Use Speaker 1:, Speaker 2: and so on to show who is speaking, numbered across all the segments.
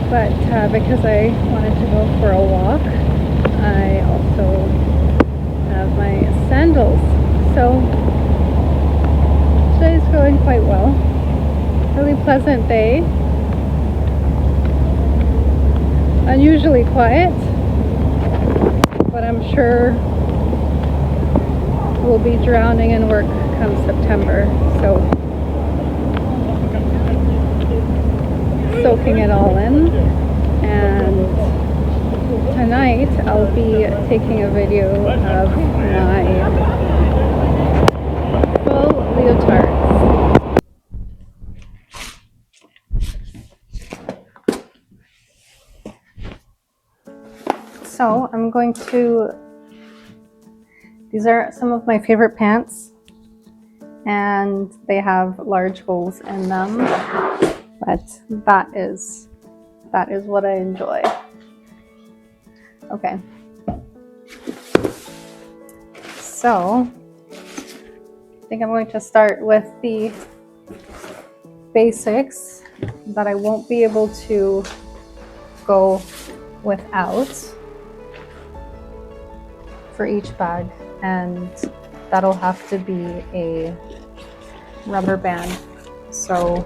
Speaker 1: but because I wanted to go for a walk, I also have my sandals. So today's going quite well. Really pleasant day. Unusually quiet, but I'm sure we'll be drowning in work come September. So soaking it all in, and tonight I'll be taking a video of my full leotards. So I'm going to, these are some of my favorite pants, and they have large holes in them, but that is what I enjoy. Okay, so I think I'm going to start with the basics that I won't be able to go without for each bag, and that'll have to be a rubber band. So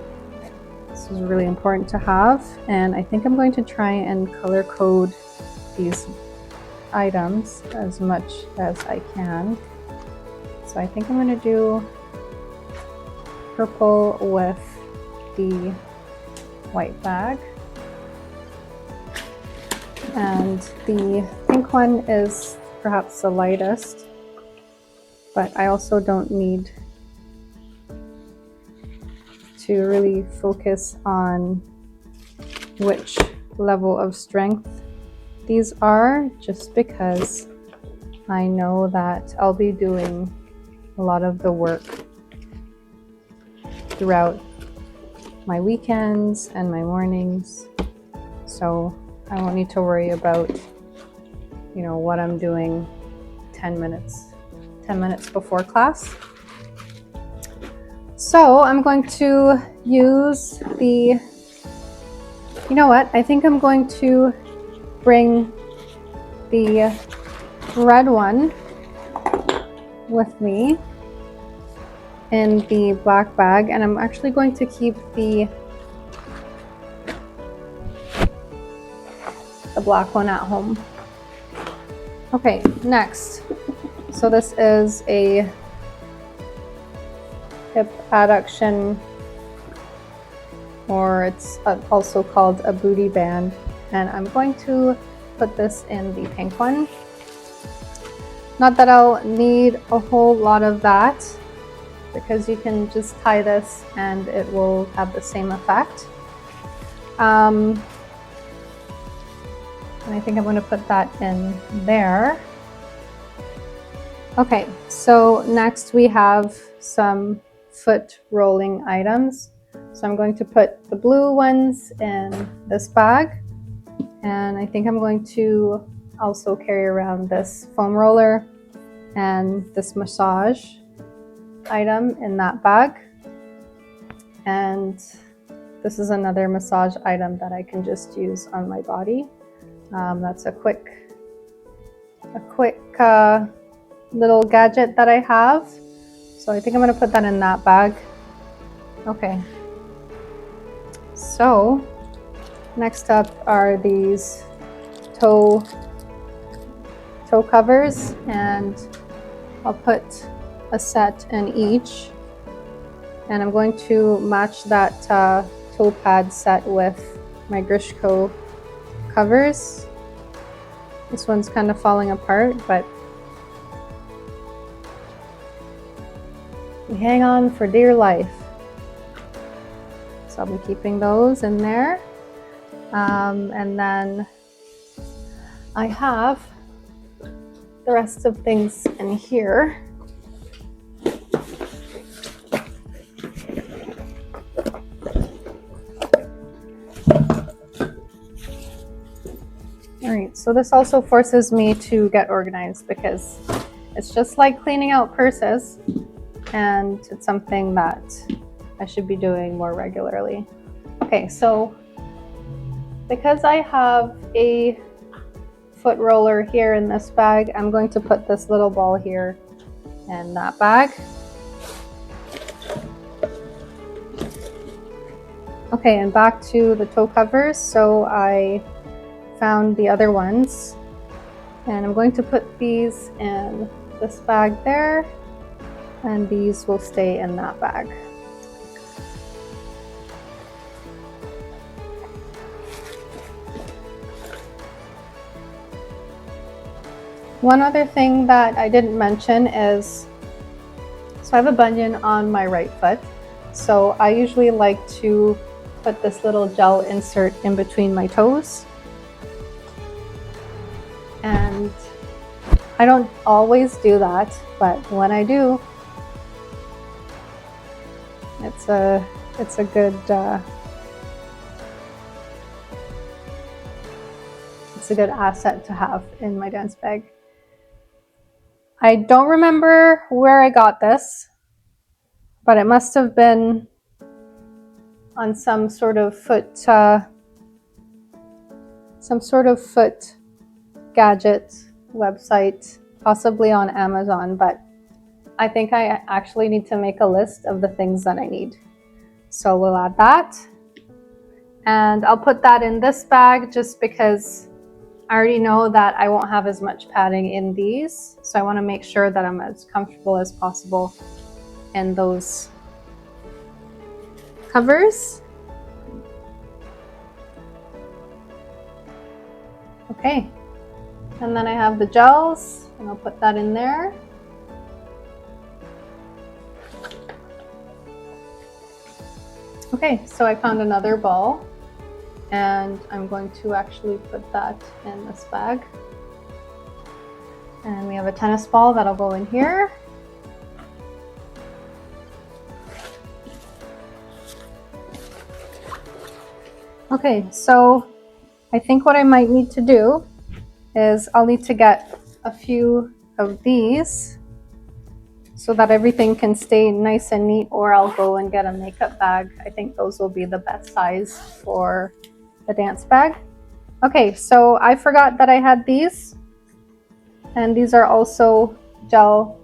Speaker 1: this is really important to have, and I think I'm going to try and color code these items as much as I can. So I think I'm going to do purple with the white bag, and the pink one is perhaps the lightest, but I also don't need to really focus on which level of strength these are, just because I know that I'll be doing a lot of the work throughout my weekends and my mornings, so I won't need to worry about, you know, what I'm doing 10 minutes before class. So I'm going to use the, you know what, I think I'm going to bring the red one with me in the black bag, and I'm actually going to keep the black one at home. Okay, next. So this is a hip adduction, or it's also called a booty band, and I'm going to put this in the pink one. Not that I'll need a whole lot of that, because you can just tie this and it will have the same effect. And I think I'm going to put that in there. Okay, so next we have some foot rolling items. So I'm going to put the blue ones in this bag, and I think I'm going to also carry around this foam roller and this massage item in that bag. And this is another massage item that I can just use on my body. That's a quick little gadget that I have. So I think I'm going to put that in that bag. Okay. So next up are these toe covers, and I'll put a set in each. And I'm going to match that toe pad set with my Grishko covers. This one's kind of falling apart, but we hang on for dear life. So I'll be keeping those in there. And then I have the rest of things in here. All right, so this also forces me to get organized, because it's just like cleaning out purses, and it's something that I should be doing more regularly. Okay, so because I have a foot roller here in this bag, I'm going to put this little ball here in that bag. Okay, and back to the toe covers. So I found the other ones, and I'm going to put these in this bag there, and these will stay in that bag. One other thing that I didn't mention is, so I have a bunion on my right foot, so I usually like to put this little gel insert in between my toes. And I don't always do that, but when I do, it's a good asset to have in my dance bag. I don't remember where I got this, but it must have been on some sort of foot gadget website, possibly on Amazon, but I think I actually need to make a list of the things that I need. So we'll add that, and I'll put that in this bag just because I already know that I won't have as much padding in these, so I want to make sure that I'm as comfortable as possible in those covers. Okay, and then I have the gels, and I'll put that in there. Okay, so I found another ball, and I'm going to actually put that in this bag. And we have a tennis ball that'll go in here. Okay, so I think what I might need to do is I'll need to get a few of these so that everything can stay nice and neat, or I'll go and get a makeup bag. I think those will be the best size for the dance bag. Okay, so I forgot that I had these, and these are also gel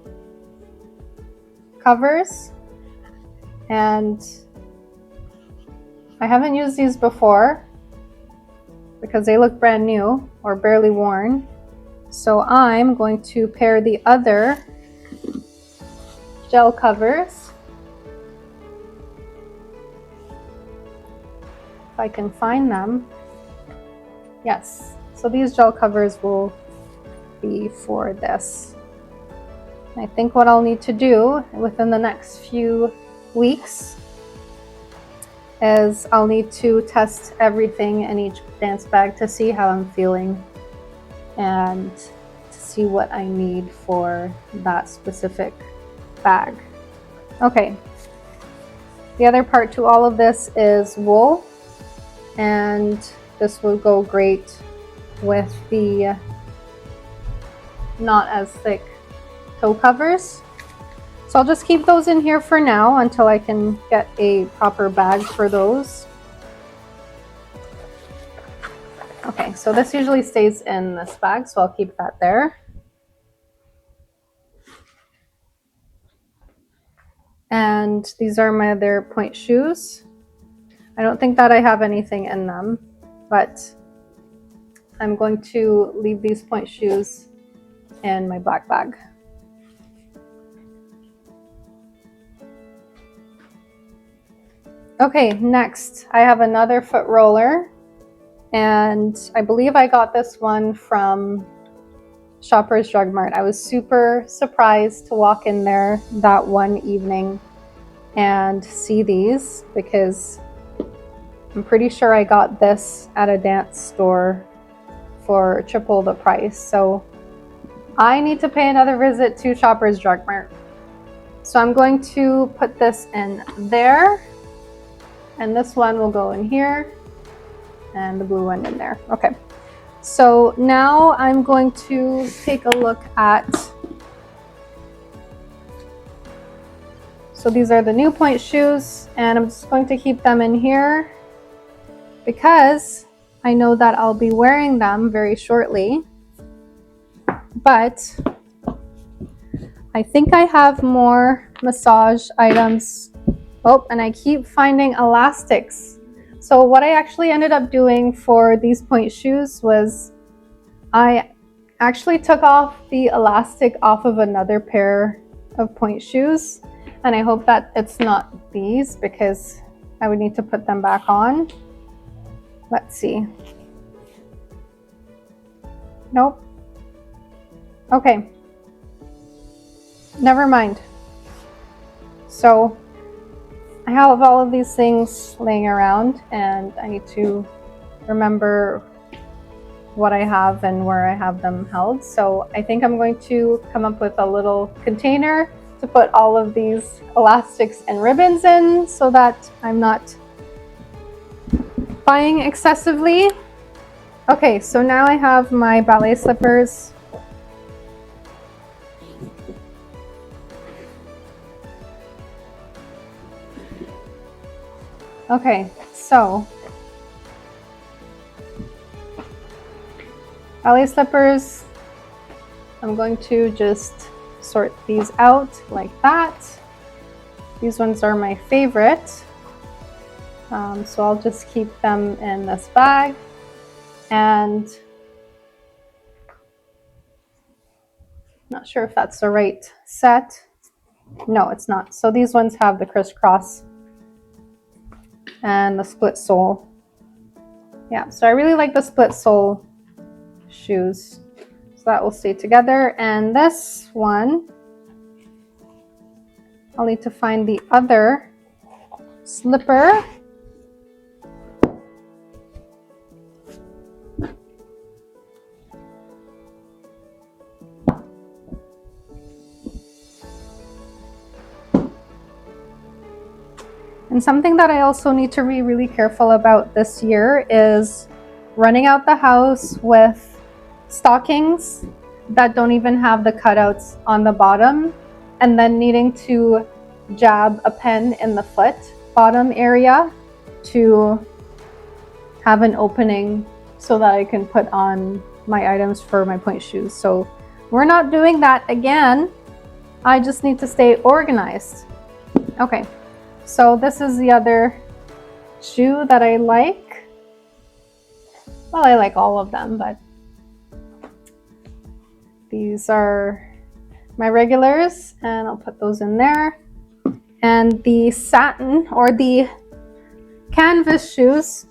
Speaker 1: covers, and I haven't used these before because they look brand new or barely worn. So I'm going to pair the other gel covers, if I can find them. Yes, so these gel covers will be for this. I think what I'll need to do within the next few weeks is I'll need to test everything in each dance bag to see how I'm feeling and to see what I need for that specific bag. Okay, the other part to all of this is wool, and this will go great with the not as thick toe covers. So I'll just keep those in here for now until I can get a proper bag for those. Okay, so this usually stays in this bag, so I'll keep that there. And these are my other point shoes. I don't think that I have anything in them, but I'm going to leave these point shoes in my black bag. Okay, next I have another foot roller, and I believe I got this one from Shoppers Drug Mart. I was super surprised to walk in there that one evening and see these, because I'm pretty sure I got this at a dance store for triple the price. So I need to pay another visit to Shoppers Drug Mart. So I'm going to put this in there, and this one will go in here, and the blue one in there. Okay. So now I'm going to take a look at, so these are the new point shoes, and I'm just going to keep them in here because I know that I'll be wearing them very shortly, but I think I have more massage items. Oh, and I keep finding elastics. So what I actually ended up doing for these point shoes was I actually took off the elastic off of another pair of point shoes, and I hope that it's not these because I would need to put them back on. Let's see. Nope. Okay. Never mind. So I have all of these things laying around and I need to remember what I have and where I have them held. So I think I'm going to come up with a little container to put all of these elastics and ribbons in so that I'm not buying excessively. Okay, so now I have my ballet slippers. Okay, so ballet slippers, I'm going to just sort these out like that. These ones are my favorite, so I'll just keep them in this bag. And not sure if that's the right set. No, it's not. So these ones have the crisscross and the split sole. Yeah, so I really like the split sole shoes. So that will stay together. And this one, I'll need to find the other slipper. And something that I also need to be really careful about this year is running out the house with stockings that don't even have the cutouts on the bottom, and then needing to jab a pen in the foot bottom area to have an opening so that I can put on my items for my point shoes. So we're not doing that again. I just need to stay organized. Okay. So this is the other shoe that I like. Well, I like all of them, but these are my regulars and I'll put those in there. And the satin or the canvas shoes,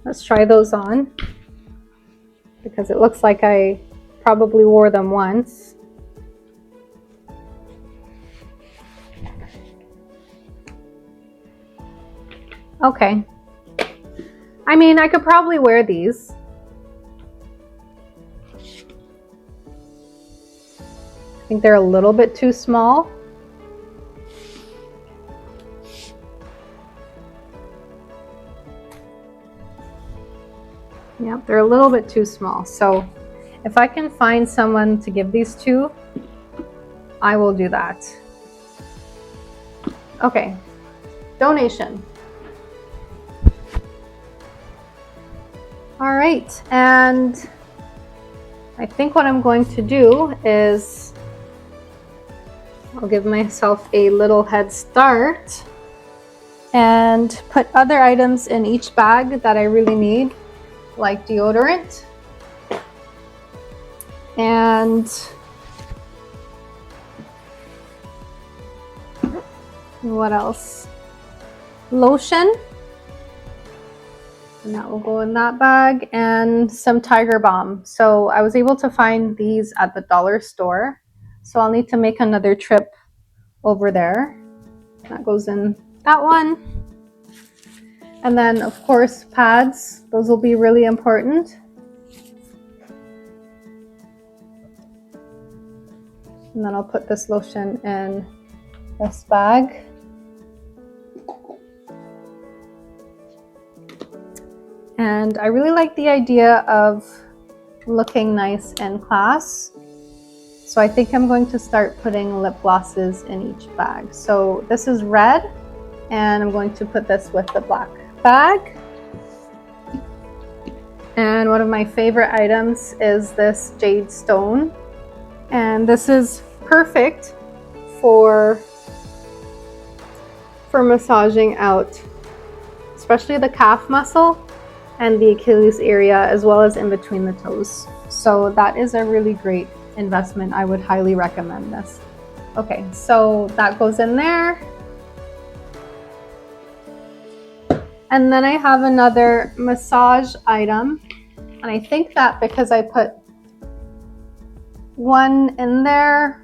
Speaker 1: let's try those on because it looks like I probably wore them once. Okay. I mean, I could probably wear these. I think they're a little bit too small. Yeah, they're a little bit too small. So if I can find someone to give these to, I will do that. Okay, donation. All right, and I think what I'm going to do is I'll give myself a little head start and put other items in each bag that I really need, like deodorant and what else? Lotion. And that will go in that bag, and some Tiger Balm. So I was able to find these at the dollar store. So I'll need to make another trip over there. That goes in that one. And then of course pads, those will be really important. And then I'll put this lotion in this bag. And I really like the idea of looking nice in class. So I think I'm going to start putting lip glosses in each bag. So this is red, and I'm going to put this with the black bag. And one of my favorite items is this Jade Stone. And this is perfect for massaging out, especially the calf muscle and the Achilles area, as well as in between the toes. So that is a really great investment. I would highly recommend this. Okay, so that goes in there. And then I have another massage item. And I think that because I put one in there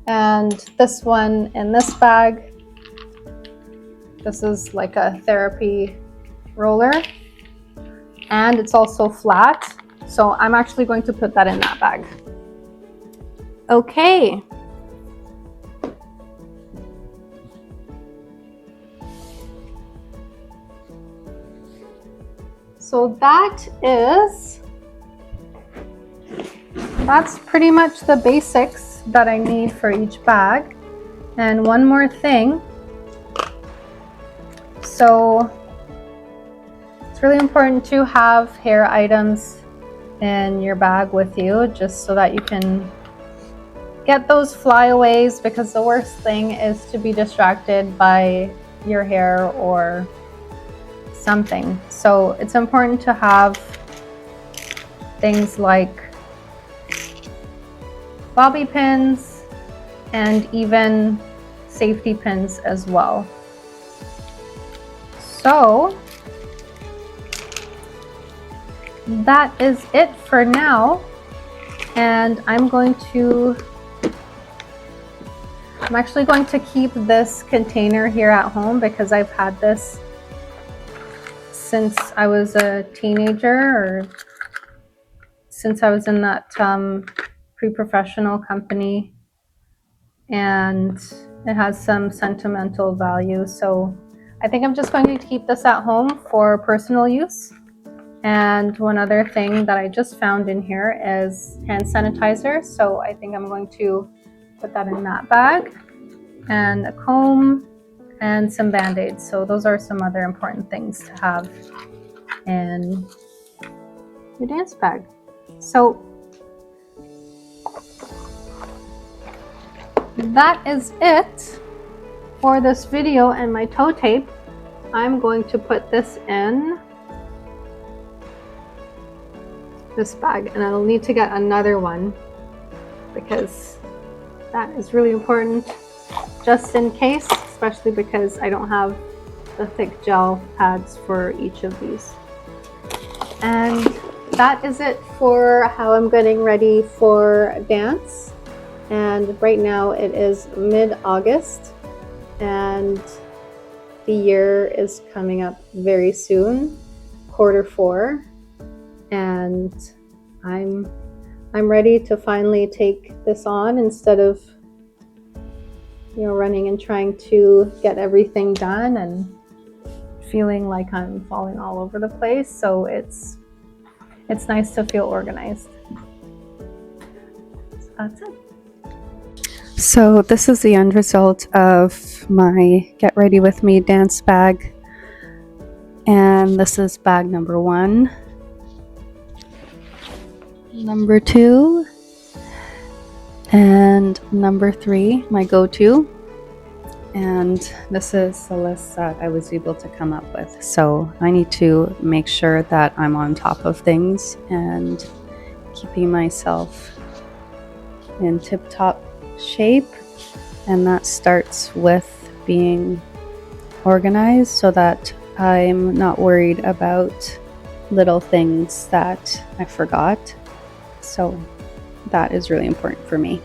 Speaker 1: and this one in this bag, this is like a therapy roller, and it's also flat. So I'm actually going to put that in that bag. Okay. So that's pretty much the basics that I need for each bag. And one more thing. So it's really important to have hair items in your bag with you, just so that you can get those flyaways, because the worst thing is to be distracted by your hair or something. So it's important to have things like bobby pins and even safety pins as well. So that is it for now, and I'm actually going to keep this container here at home because I've had this since I was a teenager, or since I was in that pre-professional company, and it has some sentimental value. So I think I'm just going to keep this at home for personal use. And one other thing that I just found in here is hand sanitizer. So I think I'm going to put that in that bag, and a comb and some band-aids. So those are some other important things to have in your dance bag. So that is it for this video and my toe tape. I'm going to put this in this bag, and I'll need to get another one because that is really important, just in case, especially because I don't have the thick gel pads for each of these. And that is it for how I'm getting ready for dance. And right now it is mid-August, and the year is coming up very soon, Q4, and I'm ready to finally take this on instead of, you know, running and trying to get everything done and feeling like I'm falling all over the place. So it's nice to feel organized. So that's it. So this is the end result of my Get Ready With Me dance bag. And this is bag number 1. Number 2. And number 3, my go-to. And this is the list that I was able to come up with. So I need to make sure that I'm on top of things and keeping myself in tip-top shape, and that starts with being organized so that I'm not worried about little things that I forgot. So that is really important for me.